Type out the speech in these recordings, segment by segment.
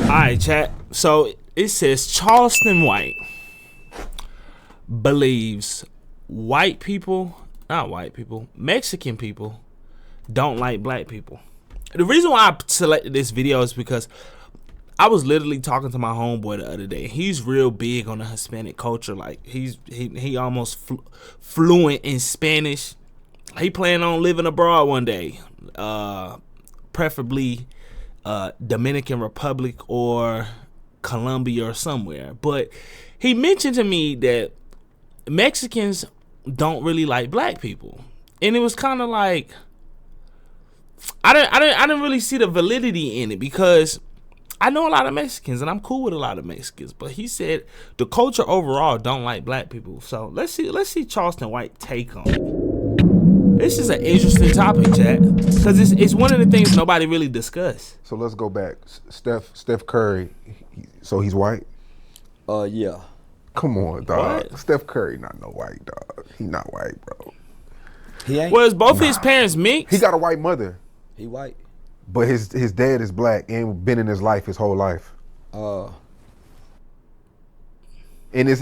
Alright, chat. So it says Charleston White believes Mexican people don't like black people. The reason why I selected this video is because I was literally talking to my homeboy the other day. He's real big on the Hispanic culture. Like he almost fluent in Spanish. He planning on living abroad one day, preferably Dominican Republic or Colombia or somewhere. But he mentioned to me that Mexicans don't really like black people, and it was kind of like I didn't really see the validity in it, because I know a lot of Mexicans and I'm cool with a lot of Mexicans, but he said the culture overall don't like black people. So let's see Charleston White take on it. This is an interesting topic, chat, because it's one of the things nobody really discussed. So let's go back. Steph Curry, so he's white? Yeah. Come on, dog. What? Steph Curry not no white, dog. He not white, bro. He ain't. Was both his parents mixed? He got a white mother, He white. but his dad is black and been in his life his whole life. And his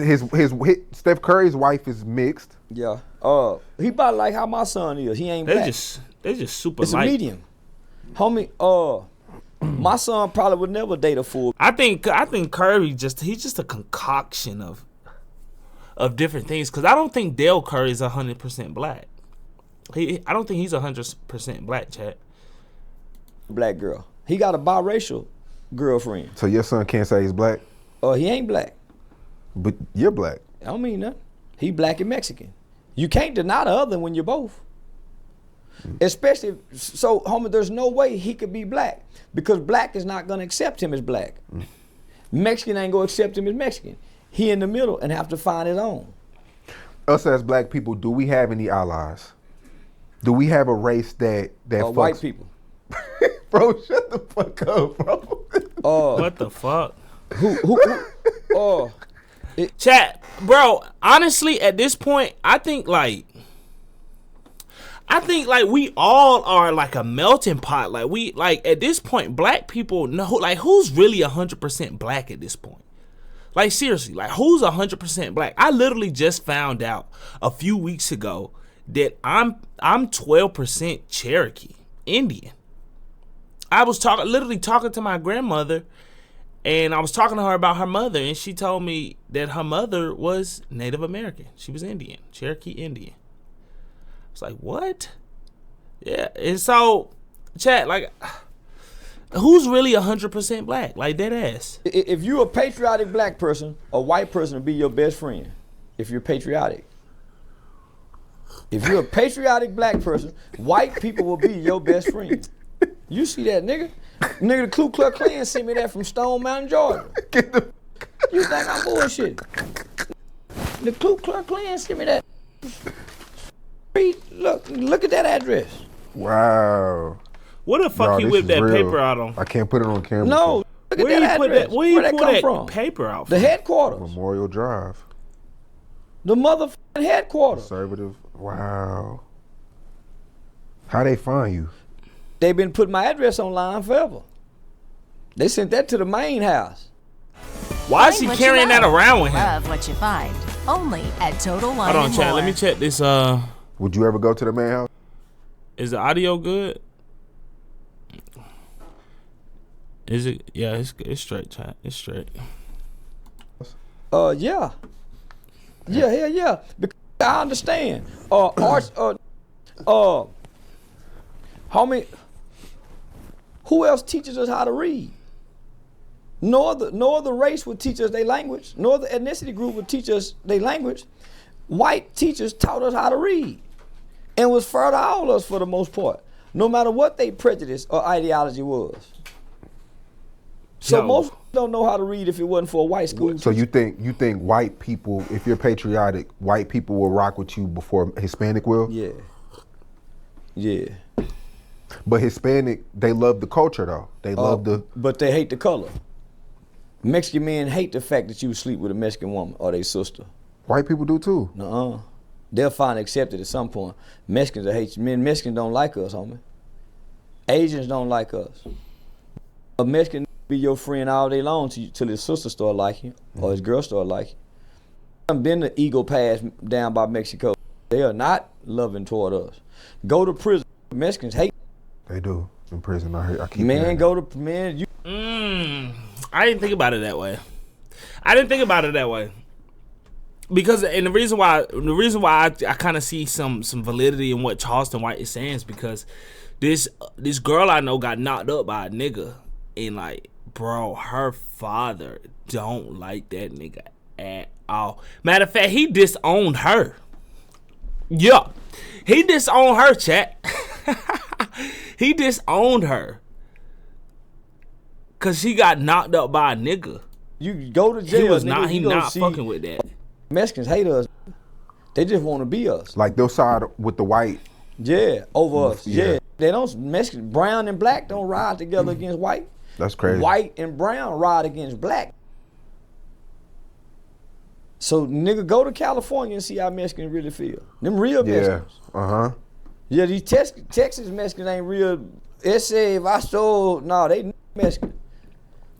Steph Curry's wife is mixed. Yeah. He about like how my son is. He ain't black. They just super It's light. a medium. Homie, my son probably would never date a fool. I think Curry he's just a concoction of different things, because I don't think Dale Curry is 100% black. I don't think he's 100% black, chat. Black girl. He got a biracial girlfriend. So your son can't say he's black, He ain't black. but you're black. I don't mean nothing. He black and Mexican. You can't deny the other when you're both. Especially, so homie, there's no way he could be black, because black is not gonna accept him as black. Mexican ain't gonna accept him as Mexican. He in the middle and have to find his own. Us as black people, do we have any allies? Do we have a race that fucks? White people. Bro, shut the fuck up, bro. What the fuck? Who Chat, bro, honestly, at this point, I think like we all are like a melting pot. Like at this point, black people know, like, who's really 100% black at this point? Like, seriously, like, who's 100% black? I literally just found out a few weeks ago that I'm 12% Cherokee Indian. I was literally talking to my grandmother, and I was talking to her about her mother, and she told me that her mother was Native American. She was Indian, Cherokee Indian. I was like, what? Yeah, and so, chat, like, who's really 100% black? Like, dead ass. If you're a patriotic black person, a white person will be your best friend. If you're patriotic. If you're a patriotic black person, white people will be your best friend. You see that, nigga? Nigga, the Ku Klux Klan sent me that from Stone Mountain, Georgia. You think I'm bullshit? The Ku Klux Klan sent me that. Look at that address. Wow. What the fuck you whipped that paper out on? I can't put it on camera. No, look at that address. Where you that pull that from? paper out The from? headquarters. Memorial Drive. The motherfucking headquarters. Conservative. Wow. How they find you? They've been putting my address online forever. They sent that to the main house. Why is he carrying that around with him? Love what you find. Only at Total Wine Hold on, and chat. More. Let me check this. Would you ever go to the main house? Is the audio good? Is it? Yeah, it's straight, chat. It's straight. Yeah. Yeah. Because I understand. Homie, who else teaches us how to read? No other race would teach us their language. No other ethnicity group would teach us their language. White teachers taught us how to read and was fair to all of us for the most part, no matter what their prejudice or ideology was. So most don't know how to read if it wasn't for a white school. So you think white people, if you're patriotic, white people will rock with you before Hispanic will? Yeah. But Hispanic, they love the culture though. They love the. But they hate the color. Mexican men hate the fact that you sleep with a Mexican woman or their sister. White people do too. Nuh-uh. They'll find it accepted at some point. Mexicans hate you. Mexicans don't like us, homie. Asians don't like us. A Mexican be your friend all day long till his sister start liking you or his girl start liking you. I've been the Eagle Pass down by Mexico. They are not loving toward us. Go to prison. Mexicans hate. They do in prison. I keep Man, hearing go to man. You I didn't think about it that way. Because, and the reason why I kind of see some validity in what Charleston White is saying is because this girl I know got knocked up by a nigga, and like, bro, her father don't like that nigga at all. Matter of fact, he disowned her. Yeah, he disowned her, chat. He disowned her cause she got knocked up by a nigga. You go to jail. He not fucking with that. Mexicans hate us. They just want to be us. Like they'll side with the white. Yeah, over us. Yeah. Yeah. They don't, Mexicans, brown and black don't ride together against white. That's crazy. White and brown ride against black. So nigga, go to California and see how Mexicans really feel. Them real Mexicans. Yeah, these Texas Mexicans ain't real. Ese vaso, no, they Mexican.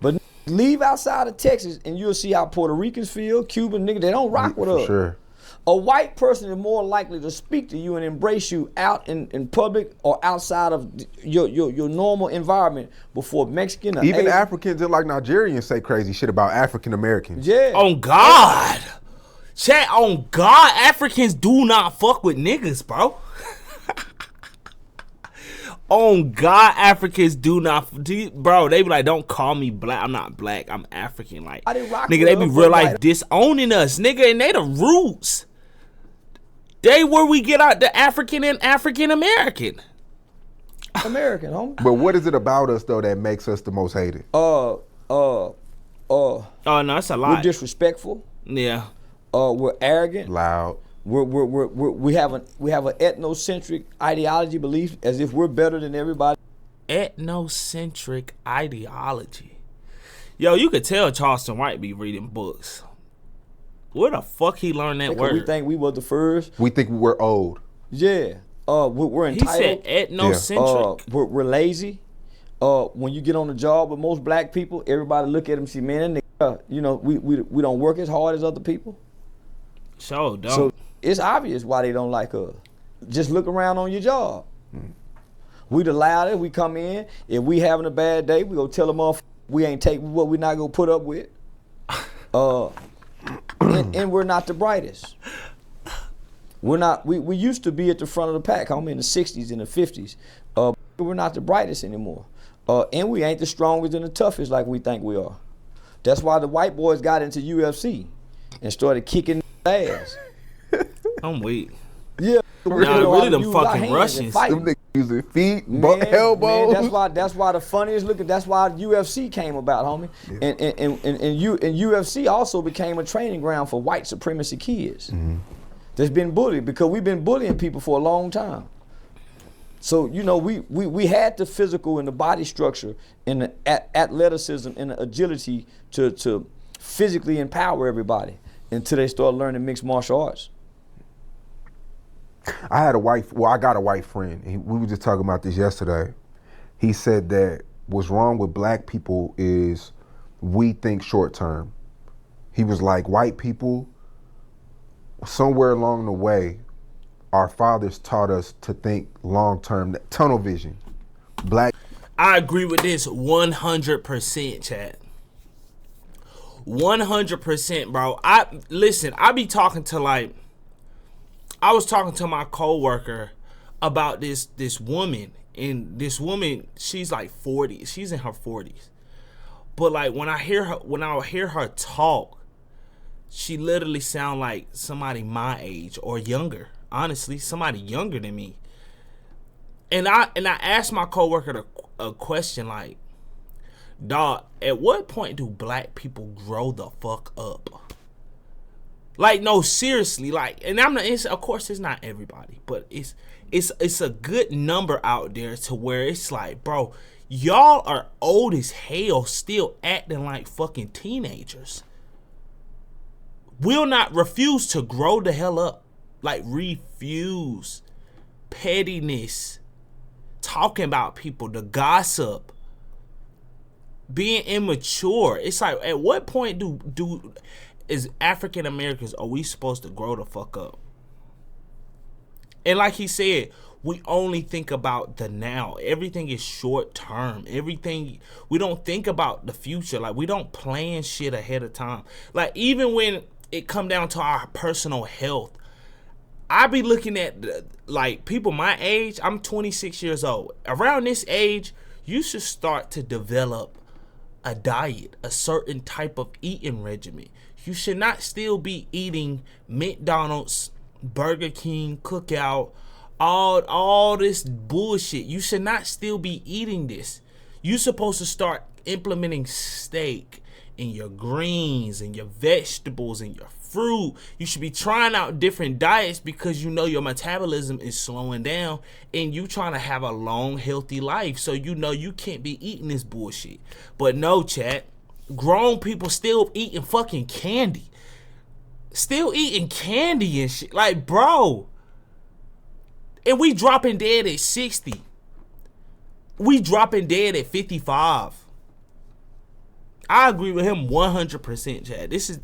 But leave outside of Texas and you'll see how Puerto Ricans feel, Cuban niggas, they don't rock with us. Sure. A white person is more likely to speak to you and embrace you out in public or outside of your normal environment before Mexican or Even Asian. Africans and like Nigerians say crazy shit about African Americans. Yeah. On God. Chat, on God, Africans do not fuck with niggas, bro. On God, Africans do not, bro. They be like, don't call me black. I'm not black. I'm African. Like, nigga, they be real life disowning us, nigga, and they the roots. They where we get out the African and African American. American, homie. But what is it about us though that makes us the most hated? Oh no, that's a lot. We're disrespectful. Yeah. We're arrogant. Loud. We have an ethnocentric ideology, belief, as if we're better than everybody. Ethnocentric ideology. Yo, you could tell Charleston White be reading books. Where the fuck he learned that word? We think we were the first. We think we're old. Yeah. We're entitled. He said ethnocentric. We're lazy. When you get on the job with most black people, everybody look at them and see, man, that nigga, you know, we don't work as hard as other people. So don't. So it's obvious why they don't like us. Just look around on your job. We the loudest. We come in. If we having a bad day, we go tell them off. We ain't taking what we not gonna put up with. And we're not the brightest. We're not. We used to be at the front of the pack. I'm in the '60s and the '50s. We're not the brightest anymore. And we ain't the strongest and the toughest like we think we are. That's why the white boys got into UFC and started kicking ass. I'm weak. Yeah. Nah, really them fucking Russians. Them niggas using feet, Man, elbows. that's why the funniest looking. That's why UFC came about, homie. Yeah. And UFC also became a training ground for white supremacy kids. That's been bullied because we've been bullying people for a long time. So you know we had the physical and the body structure and the athleticism and the agility to physically empower everybody until they start learning mixed martial arts. I got a white friend. We were just talking about this yesterday. He said that what's wrong with black people is we think short term. He was like, white people, somewhere along the way, our fathers taught us to think long term, tunnel vision. I agree with this 100%, chat. 100%, bro. I be talking to I was talking to my coworker about this woman, and this woman, she's like 40. She's in her 40s. But like when I hear her talk, she literally sound like somebody my age or younger. Honestly, somebody younger than me. And I asked my coworker a question like, dog, at what point do black people grow the fuck up? Like, no, seriously, like, and of course it's not everybody, but it's a good number out there to where it's like, bro, y'all are old as hell still acting like fucking teenagers. Will not refuse to grow the hell up. Like, refuse. Pettiness. Talking about people, the gossip. being immature. It's like, at what point is African Americans, are we supposed to grow the fuck up? And like he said, we only think about the now. Everything is short term. Everything, we don't think about the future. Like, we don't plan shit ahead of time. Like, even when it come down to our personal health, I be looking at like people my age. I'm 26 years old. Around this age, you should start to develop a diet, a certain type of eating regimen. You should not still be eating McDonald's, Burger King, Cookout, all this bullshit. You should not still be eating this. You're supposed to start implementing steak and your greens and your vegetables and your fruit. You should be trying out different diets because you know your metabolism is slowing down and you trying to have a long, healthy life. So you know you can't be eating this bullshit. But no, chat. Grown people still eating fucking candy. Still eating candy and shit. Like, bro. And we dropping dead at 60. We dropping dead at 55. I agree with him 100%, Chad. This is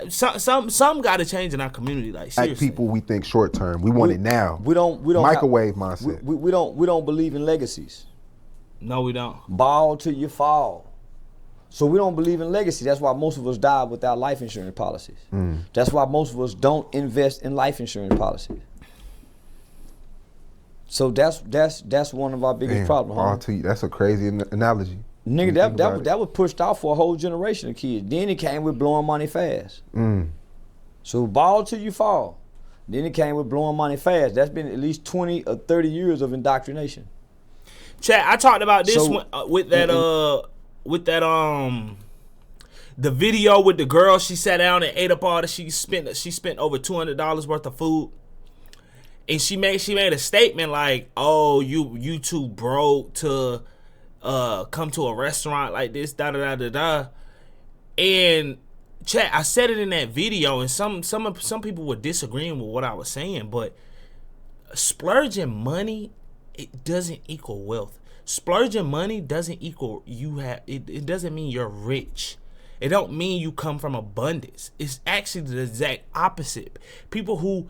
some got to change in our community. Like, seriously. Like people, we think short term. We want it now. We don't microwave mindset. We don't believe in legacies. No, we don't. Ball till you fall. So we don't believe in legacy. That's why most of us die without life insurance policies. That's why most of us don't invest in life insurance policies. So that's one of our biggest problems. That's a crazy analogy. Nigga, that was pushed out for a whole generation of kids. Then it came with blowing money fast. So ball till you fall. Then it came with blowing money fast. That's been at least 20 or 30 years of indoctrination. Chad, I talked about this with that the video with the girl. She sat down and ate up all that she spent over $200 worth of food. And she made a statement like, "Oh, you too broke to come to a restaurant like this, da da da da da." And chat, I said it in that video, and some people were disagreeing with what I was saying, but splurging money, it doesn't equal wealth. Splurging money doesn't equal it doesn't mean you're rich. It don't mean you come from abundance. It's actually the exact opposite. People who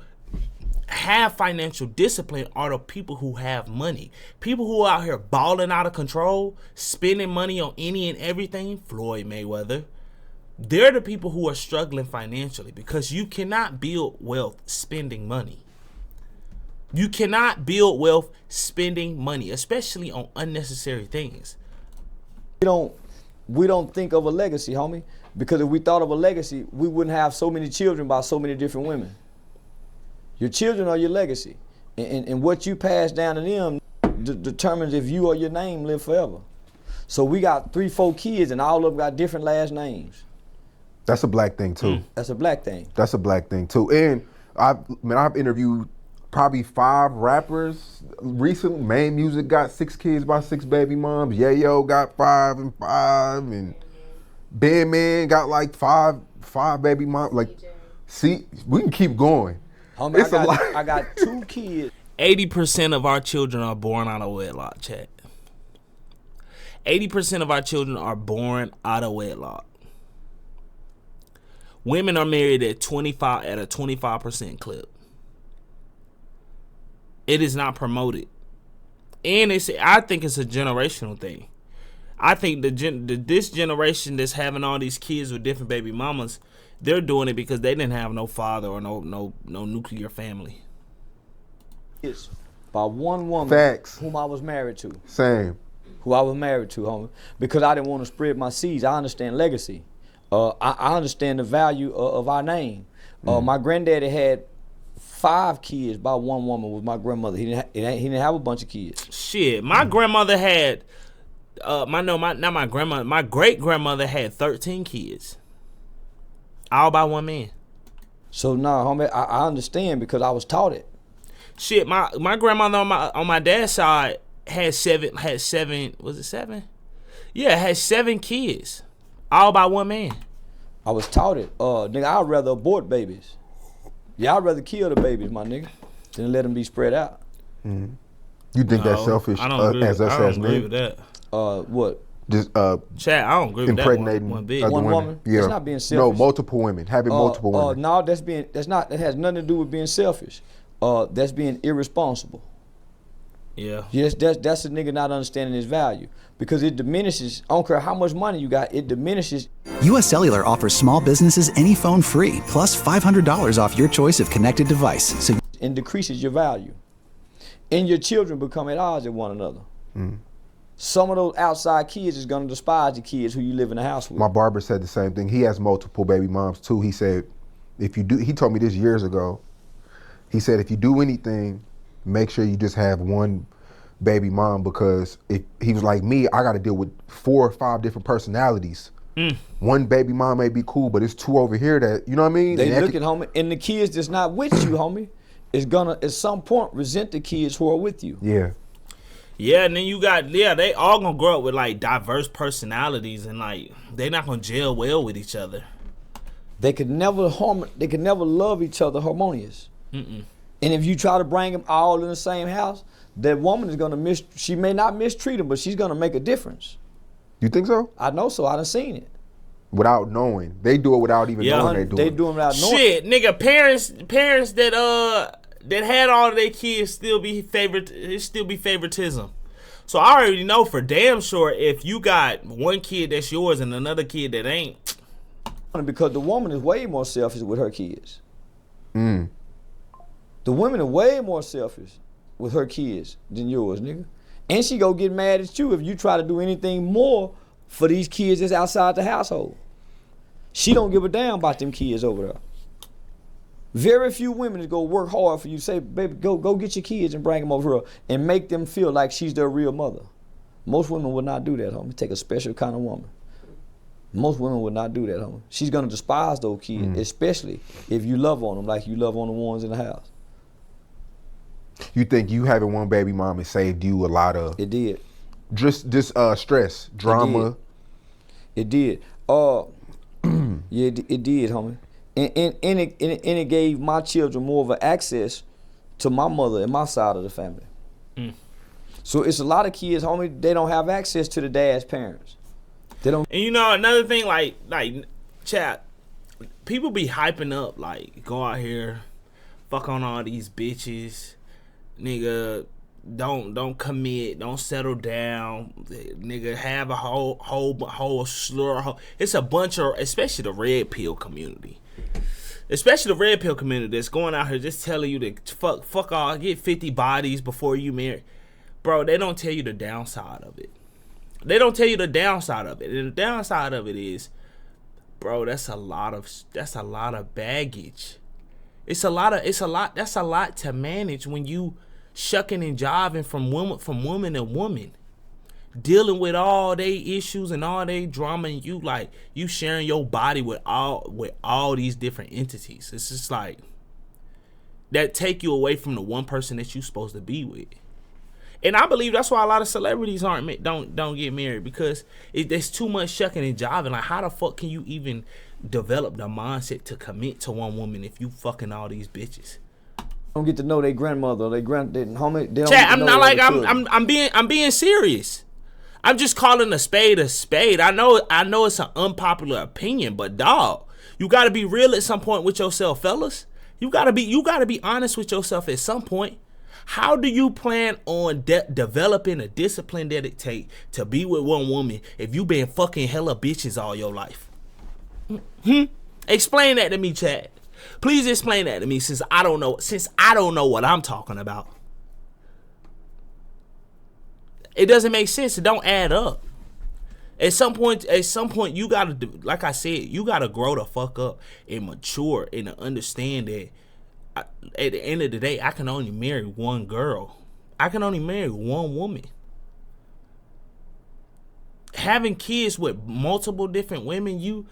have financial discipline are the people who have money. People who are out here balling out of control, spending money on any and everything, Floyd Mayweather, they're the people who are struggling financially, because you cannot build wealth spending money. You cannot build wealth spending money, especially on unnecessary things. We don't think of a legacy, homie, because if we thought of a legacy, we wouldn't have so many children by so many different women. Your children are your legacy, and what you pass down to them determines if you or your name live forever. So we got 3-4 kids, and all of them got different last names. That's a black thing too. That's a black thing. That's a black thing too. And I've interviewed probably 5 rappers recently. Main Music got 6 kids by 6 baby moms. Yayo got 5 and 5, and Bandman got like 5 baby moms. Like, see, we can keep going. Homie, I got 2 kids. 80% of our children are born out of wedlock, chat. 80% of our children are born out of wedlock. Women are married at a 25% clip. It is not promoted, and I think it's a generational thing. I think this generation that's having all these kids with different baby mamas, they're doing it because they didn't have no father or no nuclear family. It's by one woman. Facts. Whom I was married to. Same. Who I was married to, homie, because I didn't want to spread my seeds. I understand legacy. I understand the value of our name. My granddaddy had 5 kids by one woman with my grandmother. He didn't have a bunch of kids. Shit, my grandmother had my great grandmother had 13 kids, all by one man. So nah, homie, I understand because I was taught it. Shit, my grandmother on my dad's side had seven. Was it 7? Yeah, had 7 kids, all by one man. I was taught it. Nigga, I'd rather abort babies. Yeah, I'd rather kill the babies, my nigga, than let them be spread out. Mm-hmm. You think that's selfish as us as men? I don't agree with that. What? Just Chad, I don't agree with impregnating that one bit. other One women. woman? Yeah. That's not being No, selfish. multiple women. Having multiple women. No, that has nothing to do with being selfish. That's being irresponsible. Yeah. Yes, that's a nigga not understanding his value because it diminishes. I don't care how much money you got, it diminishes. U.S. Cellular offers small businesses any phone free, plus $500 off your choice of connected device. So And decreases your value. And your children become at odds with one another. Some of those outside kids is gonna despise the kids who you live in the house with. My barber said the same thing. He has multiple baby moms too. He said, if you do, he told me this years ago. He said, if you do anything, make sure you just have one baby mom because if he was like me, I got to deal with 4 or 5 different personalities. One baby mom may be cool, but it's 2 over here that, you know what I mean? They look at homie, and the kids that's not with you, homie, is gonna at some point resent the kids who are with you. Yeah. Yeah, and then you got, they all gonna grow up with like diverse personalities and like they not gonna gel well with each other. They could never love each other harmonious. And if you try to bring them all in the same house, that woman is gonna she may not mistreat them, but she's gonna make a difference. You think so? I know so, I done seen it. Without knowing. They do it without even knowing they do They it. do it without knowing. Shit, nigga, parents that had all of their kids still be favoritism. So I already know for damn sure if you got one kid that's yours and another kid that ain't. Because the woman is way more selfish with her kids. The women are way more selfish with her kids than yours, nigga. And she go get mad at you if you try to do anything more for these kids that's outside the household. She don't give a damn about them kids over there. Very few women is gonna work hard for you. Say, baby, go get your kids and bring them over here and make them feel like she's their real mother. Most women would not do that, homie. Take a special kind of woman. Most women would not do that, homie. She's gonna despise those kids, especially if you love on them like you love on the ones in the house. You think you having one baby mom has saved you a lot of It did. just stress, drama? It did. Yeah, it did, homie. And it gave my children more of an access to my mother and my side of the family. So it's a lot of kids, homie, they don't have access to the dad's parents. They don't. And you know another thing, like chat, people be hyping up like go out here, fuck on all these bitches, nigga. Don't commit, don't settle down, nigga. Have a whole slur. It's a bunch of, especially the red pill community. Especially the red pill community that's going out here just telling you to fuck all, get 50 bodies before you marry. Bro, they don't tell you the downside of it. They don't tell you the downside of it. And the downside of it is, bro, that's a lot of baggage. That's a lot to manage when you shucking and jiving from woman to woman. Dealing with all they issues and all they drama, and you sharing your body with all these different entities. It's just like that take you away from the one person that you're supposed to be with. And I believe that's why a lot of celebrities don't get married, because there's too much shucking and jiving. Like, how the fuck can you even develop the mindset to commit to one woman if you fucking all these bitches? Don't get to know their grandmother, homie. They don't Chat, get to I'm know not their like cousin. I'm being serious. I'm just calling a spade a spade. I know it's an unpopular opinion, but dog, you gotta be real at some point with yourself, fellas. You gotta be honest with yourself at some point. How do you plan on developing a discipline that it take to be with one woman if you been fucking hella bitches all your life? Explain that to me, Chad. Please explain that to me, since I don't know what I'm talking about. It doesn't make sense. It don't add up. At some point, you gotta, like I said, you gotta grow the fuck up and mature and understand that at the end of the day, I can only marry one girl. I can only marry one woman. Having kids with multiple different women, you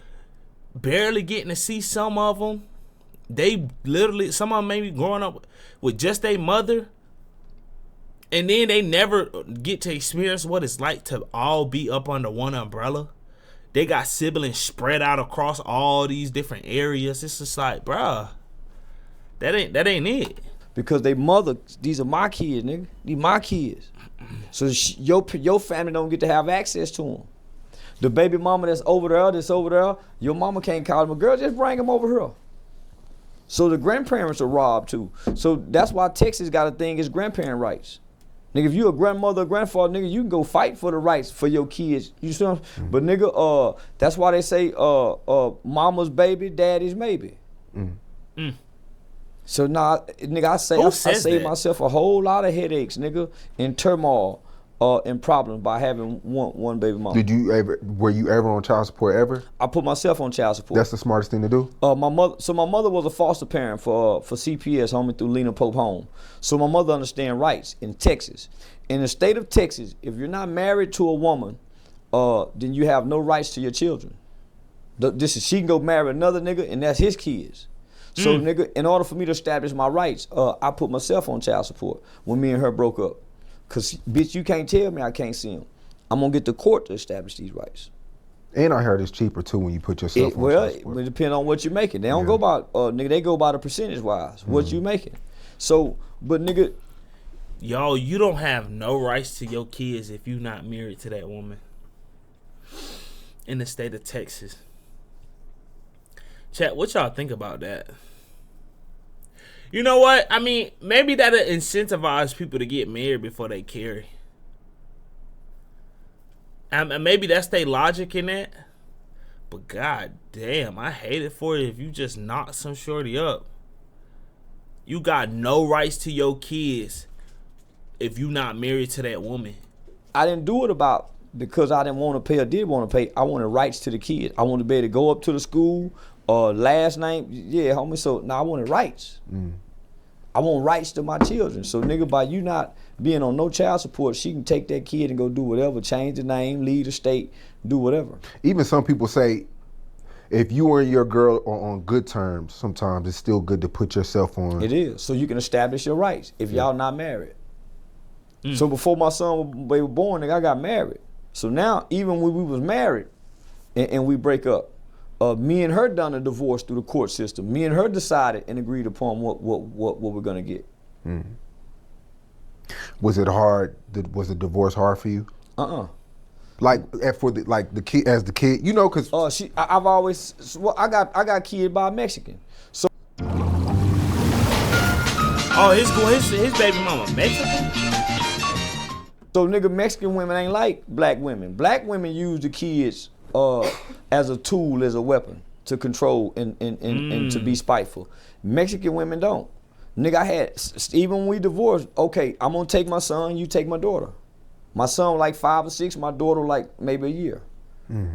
barely getting to see some of them. They literally, some of them maybe growing up with just their mother, and then they never get to experience what it's like to all be up under one umbrella. They got siblings spread out across all these different areas. It's just like, bruh, that ain't it. Because they mother, these are my kids, nigga. These my kids. So your family don't get to have access to them. The baby mama that's over there, your mama can't call him a girl, just bring him over here. So the grandparents are robbed too. So that's why Texas got a thing is grandparent rights. Nigga, if you a grandmother or grandfather, nigga, you can go fight for the rights for your kids. You see what I'm saying? But nigga, that's why they say mama's baby, daddy's maybe. So now, nigga, I saved myself a whole lot of headaches, nigga, and turmoil and problems by having one baby mama. Were you ever on child support ever? I put myself on child support. That's the smartest thing to do? My mother was a foster parent for CPS, homie, through Lena Pope Home. So my mother understand rights in Texas. In the state of Texas, if you're not married to a woman, then you have no rights to your children. She can go marry another nigga, and that's his kids. So nigga, in order for me to establish my rights, I put myself on child support when me and her broke up. Cause bitch, you can't tell me I can't see him. I'm gonna get the court to establish these rights. And I heard it's cheaper too when you put yourself on child support. It depends on what you're making. They don't go by nigga. They go by the percentage wise. What you making. So, but nigga, yo, you don't have no rights to your kids if you not married to that woman. In the state of Texas. Chat, what y'all think about that? You know what? I mean, maybe that'll incentivize people to get married before they carry. And maybe that's their logic in that. But god damn, I hate it for you if you just knock some shorty up. You got no rights to your kids if you not married to that woman. I didn't do it because I didn't want to pay or did want to pay. I wanted rights to the kid. I wanted to be able to go up to the school. Last name, yeah, homie. So now I wanted rights. I want rights to my children. So nigga, by you not being on no child support, she can take that kid and go do whatever, change the name, leave the state, do whatever. Even some people say, if you and your girl are on good terms, sometimes it's still good to put yourself on. It is, so you can establish your rights if y'all not married. So before my son was born, nigga, I got married. So now, even when we was married and we break up, me and her done a divorce through the court system. Me and her decided and agreed upon what we're gonna get. Was it hard? Was the divorce hard for you? Like the kid, as the kid, you know, cause I've always, I got kid by a Mexican. So his baby mama Mexican. So nigga, Mexican women ain't like black women. Black women use the kids as a tool, as a weapon to control and to be spiteful. Mexican women don't. Nigga, even when we divorced, okay, I'm gonna take my son, you take my daughter. My son was like 5 or 6, my daughter like maybe a year.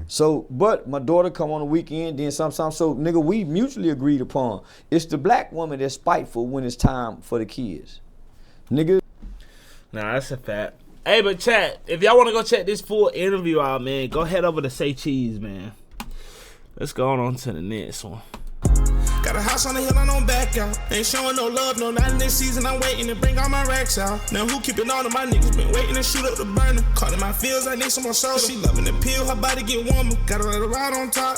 So, but my daughter come on the weekend, then sometimes, so nigga, we mutually agreed upon. It's the black woman that's spiteful when it's time for the kids. Nigga. Nah, that's a fact. Hey, but chat, if y'all want to go check this full interview out, man, go head over to Say Cheese, man. Let's go on to the next one. Got a house on the hill, I don't back out. Ain't showing no love, no, not in this season. I'm waiting to bring all my racks out. Now who keeping all of my niggas? Been waiting to shoot up the burner. Caught in my feels, I need some more soda. She loving the pill, her body get warmer. Gotta let her ride on top.